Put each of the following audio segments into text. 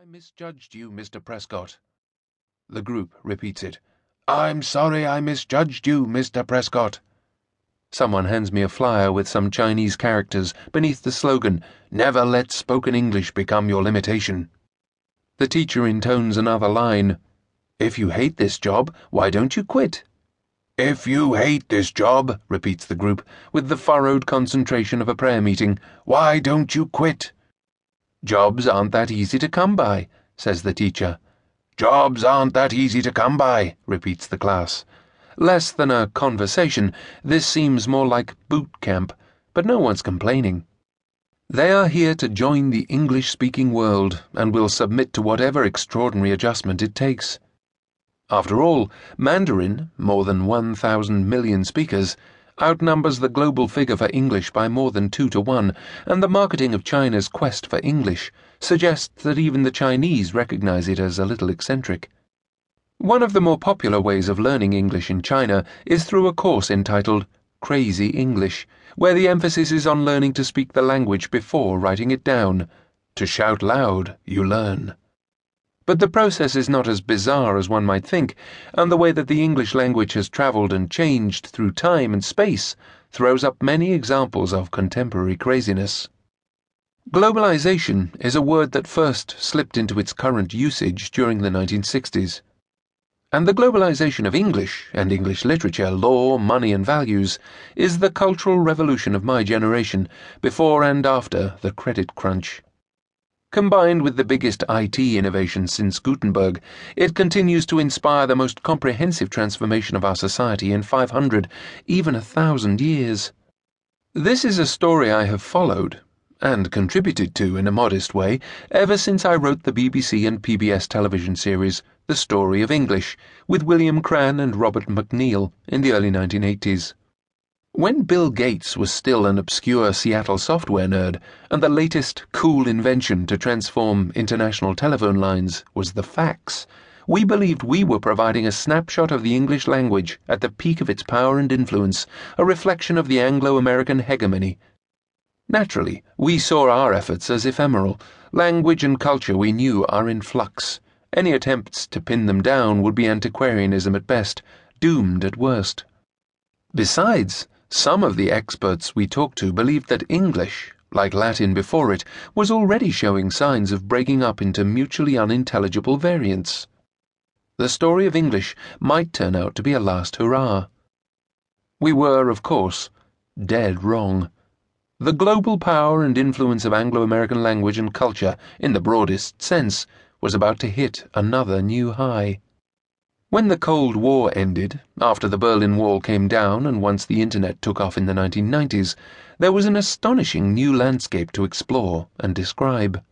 I misjudged you, Mr. Prescott. The group repeats it. I'm sorry I misjudged you, Mr. Prescott. Someone hands me a flyer with some Chinese characters beneath the slogan, Never let spoken English become your limitation. The teacher intones another line. If you hate this job, why don't you quit? If you hate this job, repeats the group, with the furrowed concentration of a prayer meeting, why don't you quit? Jobs aren't that easy to come by, says the teacher. Jobs aren't that easy to come by, repeats the class. Less than a conversation, this seems more like boot camp, but no one's complaining. They are here to join the English-speaking world and will submit to whatever extraordinary adjustment it takes. After all, Mandarin, more than 1,000 million speakers, outnumbers the global figure for English by more than 2 to 1, and the marketing of China's quest for English suggests that even the Chinese recognize it as a little eccentric. One of the more popular ways of learning English in China is through a course entitled Crazy English, where the emphasis is on learning to speak the language before writing it down. To shout loud, you learn. But the process is not as bizarre as one might think, and the way that the English language has travelled and changed through time and space throws up many examples of contemporary craziness. Globalization is a word that first slipped into its current usage during the 1960s. And the globalization of English and English literature, law, money, and values is the cultural revolution of my generation, before and after the credit crunch. Combined with the biggest IT innovation since Gutenberg, it continues to inspire the most comprehensive transformation of our society in 500, even 1,000 years. This is a story I have followed, and contributed to in a modest way, ever since I wrote the BBC and PBS television series The Story of English, with William Cran and Robert McNeill in the early 1980s. When Bill Gates was still an obscure Seattle software nerd, and the latest cool invention to transform international telephone lines was the fax, we believed we were providing a snapshot of the English language at the peak of its power and influence, a reflection of the Anglo-American hegemony. Naturally, we saw our efforts as ephemeral. Language and culture, we knew, are in flux. Any attempts to pin them down would be antiquarianism at best, doomed at worst. Besides, some of the experts we talked to believed that English, like Latin before it, was already showing signs of breaking up into mutually unintelligible variants. The story of English might turn out to be a last hurrah. We were, of course, dead wrong. The global power and influence of Anglo-American language and culture, in the broadest sense, was about to hit another new high. When the Cold War ended, after the Berlin Wall came down and once the Internet took off in the 1990s, there was an astonishing new landscape to explore and describe.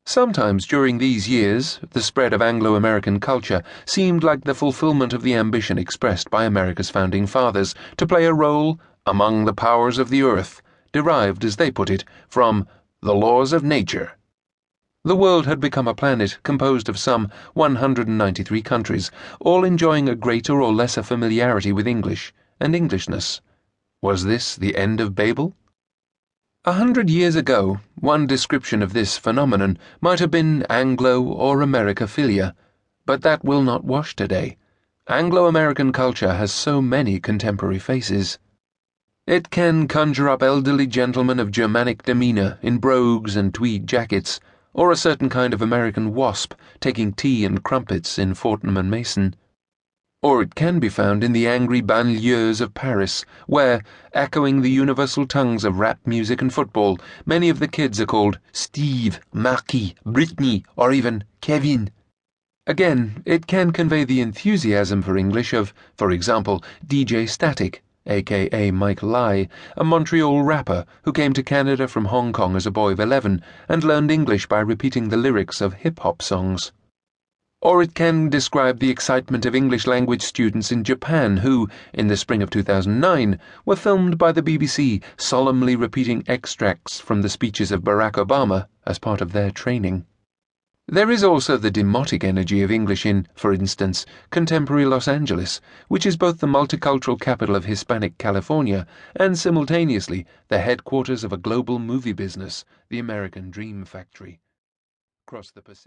Sometimes during these years, the spread of Anglo-American culture seemed like the fulfillment of the ambition expressed by America's founding fathers to play a role among the powers of the earth, derived, as they put it, from the laws of nature. The world had become a planet composed of some 193 countries, all enjoying a greater or lesser familiarity with English and Englishness. Was this the end of Babel? 100 years ago, one description of this phenomenon might have been Anglo- or Americophilia, but that will not wash today. Anglo-American culture has so many contemporary faces. It can conjure up elderly gentlemen of Germanic demeanour in brogues and tweed jackets, or a certain kind of American wasp taking tea and crumpets in Fortnum and Mason. Or it can be found in the angry banlieues of Paris, where, echoing the universal tongues of rap music and football, many of the kids are called Steve, Marquis, Brittany, or even Kevin. Again, it can convey the enthusiasm for English of, for example, DJ Static, a.k.a. Mike Lai, a Montreal rapper who came to Canada from Hong Kong as a boy of 11 and learned English by repeating the lyrics of hip-hop songs. Or it can describe the excitement of English language students in Japan who, in the spring of 2009, were filmed by the BBC solemnly repeating extracts from the speeches of Barack Obama as part of their training. There is also the demotic energy of English in, for instance, contemporary Los Angeles, which is both the multicultural capital of Hispanic California and simultaneously the headquarters of a global movie business, the American Dream Factory. Across the Pacific.